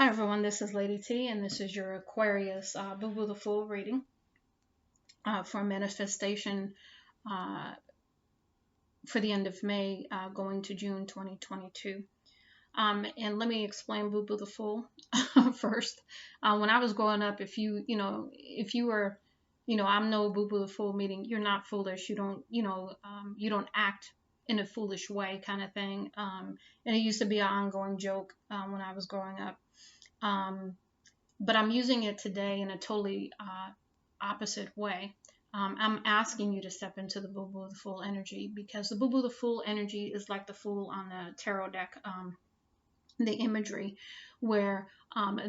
Hi everyone, this is Lady T, and this is your Aquarius Boo Boo the Fool reading for manifestation uh, for the end of May going to June 2022. And let me explain Boo Boo the Fool first. When I was growing up, if you were, I'm no Boo Boo the Fool, meaning you're not foolish, you don't act in a foolish way kind of thing. And it used to be an ongoing joke when I was growing up. But I'm using it today in a totally opposite way. I'm asking you to step into the Boo Boo the Fool energy, because the Boo Boo the Fool energy is like the Fool on the tarot deck, the imagery where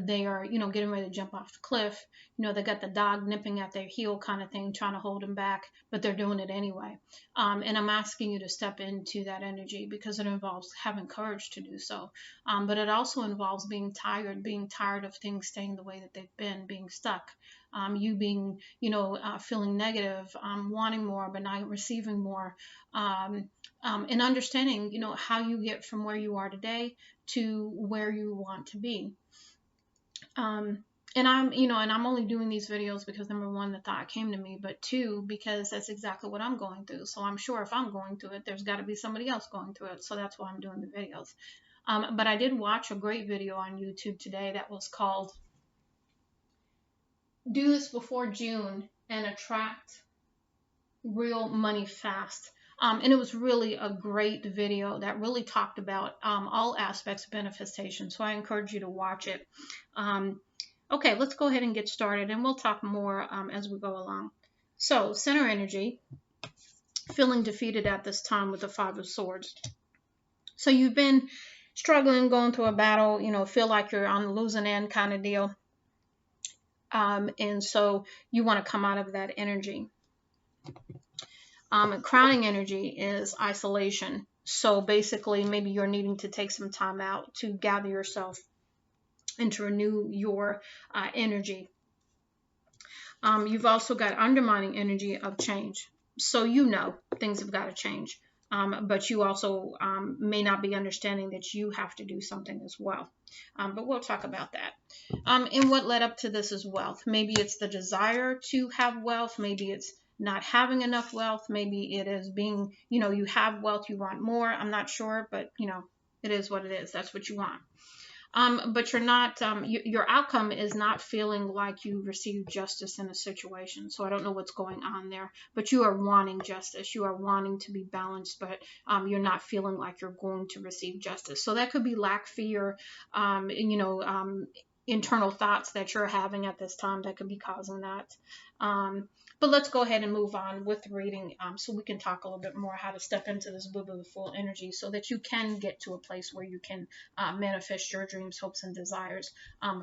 they are, getting ready to jump off the cliff. They got the dog nipping at their heel kind of thing, trying to hold them back, but they're doing it anyway. And I'm asking you to step into that energy because it involves having courage to do so. But it also involves being tired of things staying the way that they've been, being stuck. You being, feeling negative, wanting more, but not receiving more. And understanding, how you get from where you are today to where you want to be. And I'm only doing these videos because number one, the thought came to me, but two, because that's exactly what I'm going through. So I'm sure if I'm going through it, there's got to be somebody else going through it. So that's why I'm doing the videos. But I did watch a great video on YouTube today that was called "Do This Before June and Attract Real Money Fast." And it was really a great video that really talked about all aspects of manifestation. So I encourage you to watch it. Okay, let's go ahead and get started, and we'll talk more as we go along. So, center energy, feeling defeated at this time with the Five of Swords. So you've been struggling, going through a battle, feel like you're on the losing end kind of deal. And so you want to come out of that energy. Crowning energy is isolation. So basically, maybe you're needing to take some time out to gather yourself and to renew your energy. You've also got undermining energy of change. So things have got to change. But you also may not be understanding that you have to do something as well. But we'll talk about that. And what led up to this is wealth. Maybe it's the desire to have wealth. Maybe it's not having enough wealth. Maybe it is being, you have wealth, you want more. I'm not sure, but it is what it is. That's what you want. But you're not, your outcome is not feeling like you received justice in a situation. So I don't know what's going on there, but you are wanting justice. You are wanting to be balanced, but you're not feeling like you're going to receive justice. So that could be lack, fear, internal thoughts that you're having at this time that could be causing that. But let's go ahead and move on with the reading so we can talk a little bit more how to step into this Boo Boo the Fool energy so that you can get to a place where you can manifest your dreams, hopes, and desires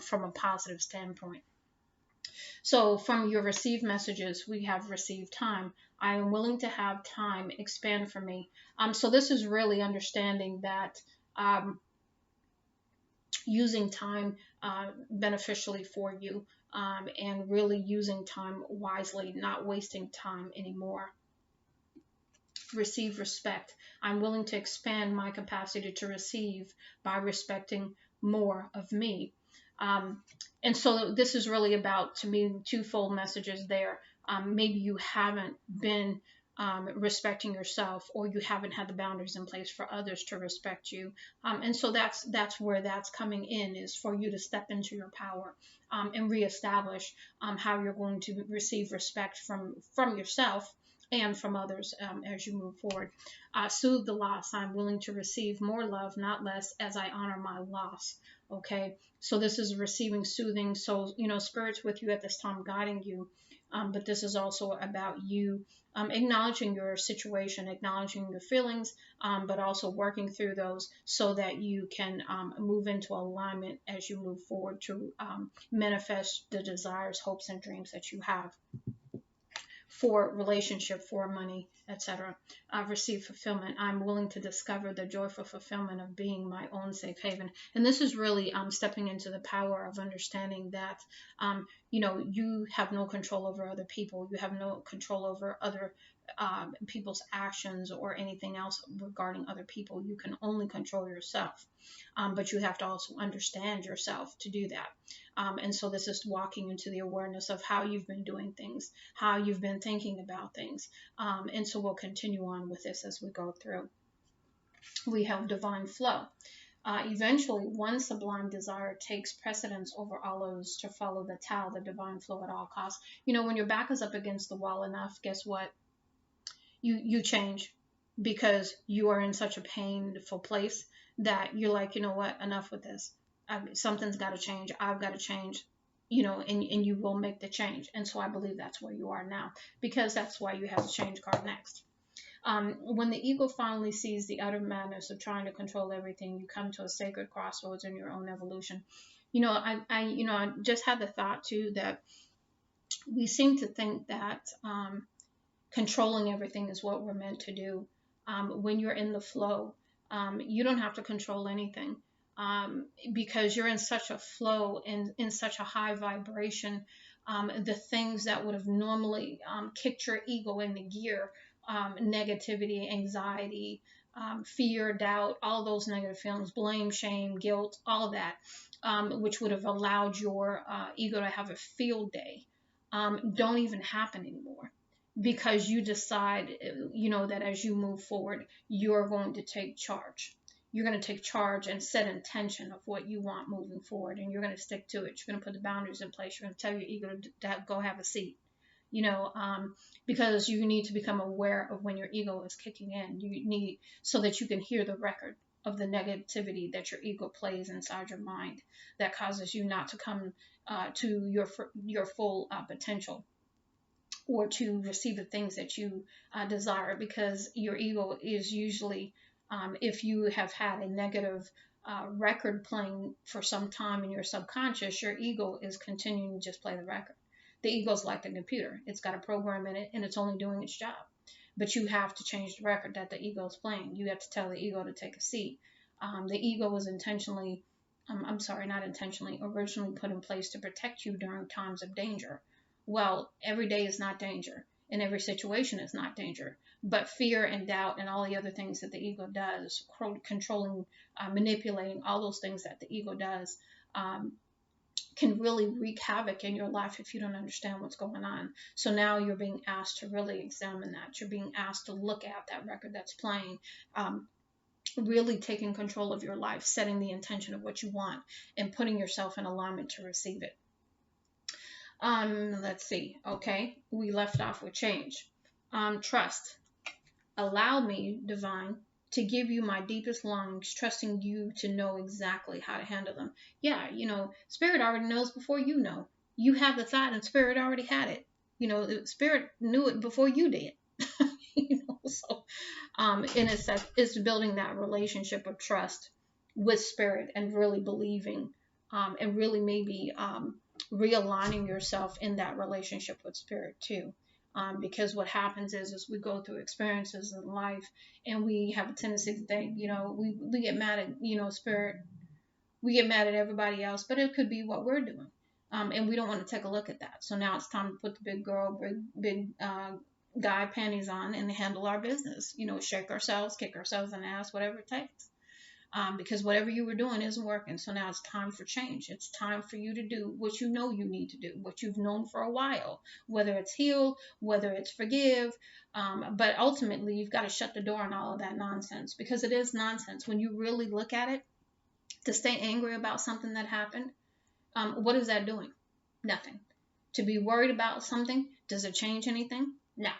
from a positive standpoint. So from your received messages, we have received time. I am willing to have time expand for me. So this is really understanding that using time beneficially for you. And really using time wisely, not wasting time anymore. Receive respect. I'm willing to expand my capacity to receive by respecting more of me. And so this is really about, to me, twofold messages there. Maybe you haven't been respecting yourself, or you haven't had the boundaries in place for others to respect you. And so that's where that's coming in, is for you to step into your power and reestablish how you're going to receive respect from yourself and from others as you move forward. Soothe the loss. I'm willing to receive more love, not less, as I honor my loss. Okay, so this is receiving soothing. So, Spirit's with you at this time, guiding you. But this is also about you acknowledging your situation, acknowledging your feelings, but also working through those so that you can move into alignment as you move forward to manifest the desires, hopes, and dreams that you have for relationship, for money, etc. Receive fulfillment. I'm willing to discover the joyful fulfillment of being my own safe haven. And this is really stepping into the power of understanding that, you have no control over other people. You have no control over other people's actions or anything else regarding other people. You can only control yourself, but you have to also understand yourself to do that. And so this is walking into the awareness of how you've been doing things, how you've been thinking about things. And so we'll continue on with this as we go through. We have divine flow. Eventually, one sublime desire takes precedence over all others to follow the Tao, the divine flow at all costs. You know, when your back is up against the wall enough, guess what? You change, because you are in such a painful place that you're like, you know what, enough with this. Something's got to change. I've got to change, you know, and you will make the change. And so I believe that's where you are now, because that's why you have the change card next. When the ego finally sees the utter madness of trying to control everything, you come to a sacred crossroads in your own evolution. You know, I just had the thought too that we seem to think that controlling everything is what we're meant to do. When you're in the flow, you don't have to control anything, because you're in such a flow and in such a high vibration. The things that would have normally kicked your ego into gear, negativity, anxiety, fear, doubt, all those negative feelings, blame, shame, guilt, all of that, which would have allowed your ego to have a field day, don't even happen anymore, because you decide, you know, that as you move forward, you're going to take charge. You're going to take charge and set intention of what you want moving forward, and you're going to stick to it. You're going to put the boundaries in place. You're going to tell your ego to go have a seat, you know, because you need to become aware of when your ego is kicking in. You need, so that you can hear the record of the negativity that your ego plays inside your mind that causes you not to come to your full potential, or to receive the things that you desire, because your ego is usually, if you have had a negative record playing for some time in your subconscious, your ego is continuing to just play the record. The ego is like a computer. It's got a program in it, and it's only doing its job. But you have to change the record that the ego is playing. You have to tell the ego to take a seat. The ego was intentionally, not intentionally, originally put in place to protect you during times of danger. Well, every day is not danger, and every situation is not danger. But fear and doubt and all the other things that the ego does, controlling, manipulating, all those things that the ego does, can really wreak havoc in your life if you don't understand what's going on. So now you're being asked to really examine that. You're being asked to look at that record that's playing, really taking control of your life, setting the intention of what you want, and putting yourself in alignment to receive it. Let's see. Okay, we left off with change. Trust. Allow me, divine, to give you my deepest longings, trusting you to know exactly how to handle them. Yeah, you know, spirit already knows before you know. You have the thought, and spirit already had it. You know, spirit knew it before you did. You know, so in a sense, it's building that relationship of trust with spirit, and really believing, and really maybe realigning yourself in that relationship with spirit too. Because what happens is we go through experiences in life, and we have a tendency to think, you know, we get mad at, you know, spirit, we get mad at everybody else, but it could be what we're doing. And we don't want to take a look at that. So now it's time to put the big guy panties on and handle our business, you know, shake ourselves, kick ourselves in the ass, whatever it takes. Because whatever you were doing isn't working. So now it's time for change. It's time for you to do what you know you need to do, what you've known for a while, whether it's heal, whether it's forgive. But ultimately, you've got to shut the door on all of that nonsense, because it is nonsense. When you really look at it, to stay angry about something that happened, what is that doing? Nothing. To be worried about something, does it change anything? No.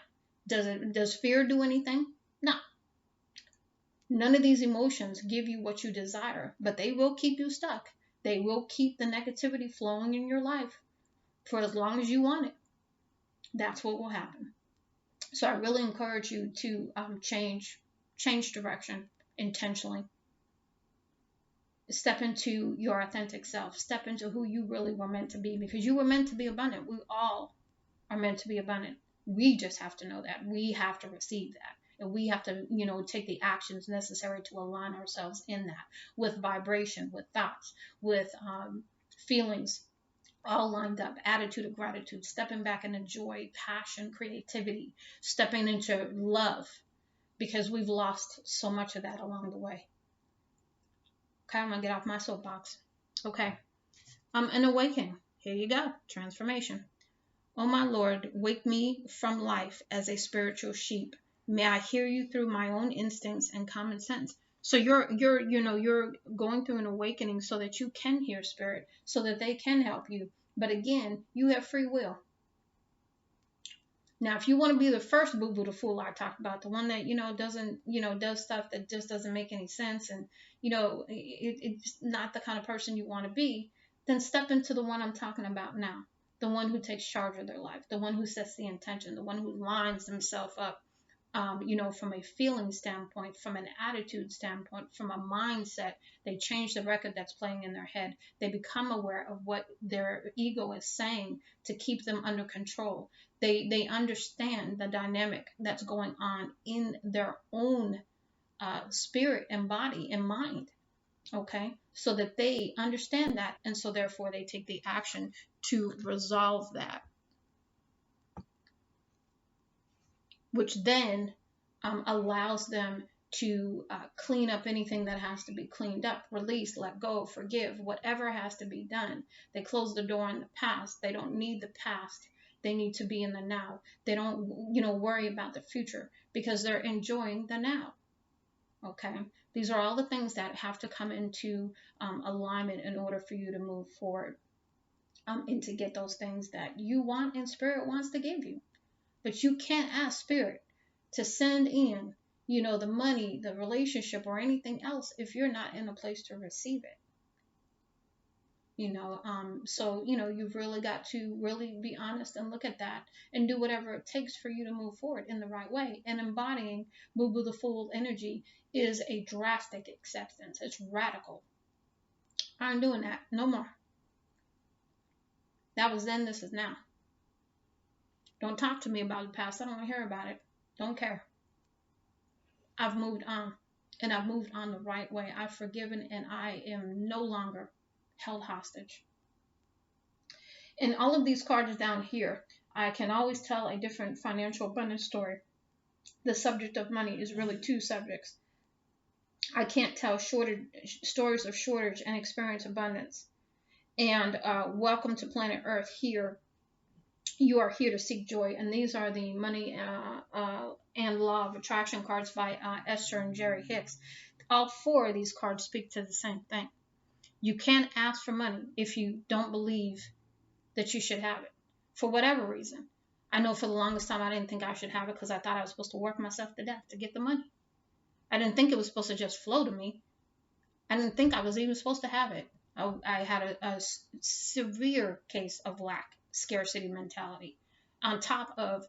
Does fear do anything? No. None of these emotions give you what you desire, but they will keep you stuck. They will keep the negativity flowing in your life for as long as you want it. That's what will happen. So I really encourage you to change direction intentionally. Step into your authentic self. Step into who you really were meant to be, because you were meant to be abundant. We all are meant to be abundant. We just have to know that. We have to receive that. And we have to, you know, take the actions necessary to align ourselves in that, with vibration, with thoughts, with feelings, all lined up. Attitude of gratitude, stepping back into joy, passion, creativity, stepping into love, because we've lost so much of that along the way. Okay, I'm gonna get off my soapbox. Okay, an awakening. Here you go, transformation. Oh my Lord, wake me from life as a spiritual sheep. May I hear you through my own instincts and common sense. So you're going through an awakening so that you can hear spirit, so that they can help you. But again, you have free will. Now, if you want to be the first boo-boo the fool I talked about, the one that, doesn't, does stuff that just doesn't make any sense, and, it's not the kind of person you want to be, then step into the one I'm talking about now. The one who takes charge of their life, the one who sets the intention, the one who lines themselves up, from a feeling standpoint, from an attitude standpoint, from a mindset. They change the record that's playing in their head. They become aware of what their ego is saying to keep them under control. They understand the dynamic that's going on in their own spirit and body and mind. Okay, so that they understand that, and so therefore they take the action to resolve that, which then allows them to clean up anything that has to be cleaned up, release, let go, forgive, whatever has to be done. They close the door on the past. They don't need the past. They need to be in the now. They don't, worry about the future, because they're enjoying the now. Okay, these are all the things that have to come into alignment in order for you to move forward, and to get those things that you want and spirit wants to give you. But you can't ask spirit to send in, the money, the relationship, or anything else if you're not in a place to receive it. So you've really got to really be honest and look at that and do whatever it takes for you to move forward in the right way. And embodying Boo Boo the Fool energy is a drastic acceptance. It's radical. I'm doing that no more. That was then, this is now. Don't talk to me about the past. I don't want to hear about it. Don't care. I've moved on, and I've moved on the right way. I've forgiven, and I am no longer held hostage. And all of these cards down here, I can always tell a different financial abundance story. The subject of money is really two subjects. I can't tell stories of shortage and experience abundance. And welcome to planet Earth. Here, you are here to seek joy. And these are the money and law of attraction cards by Esther and Jerry Hicks. All four of these cards speak to the same thing. You can't ask for money if you don't believe that you should have it, for whatever reason. I know for the longest time I didn't think I should have it, because I thought I was supposed to work myself to death to get the money. I didn't think it was supposed to just flow to me. I didn't think I was even supposed to have it. I had a severe case of lack, scarcity mentality, on top of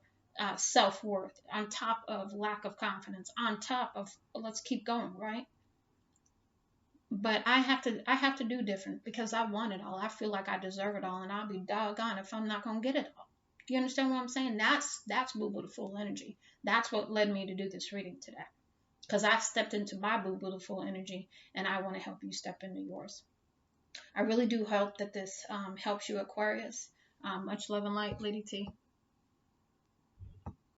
self-worth, on top of lack of confidence, on top of, let's keep going, right? But I have to do different, because I want it all. I feel like I deserve it all, and I'll be doggone if I'm not gonna get it all. You understand what I'm saying? That's Boo Boo the Fool energy. That's what led me to do this reading today, because I stepped into my Boo Boo the Fool energy, and I want to help you step into yours. I really do hope that this helps you, Aquarius. Much love and light, Lady T.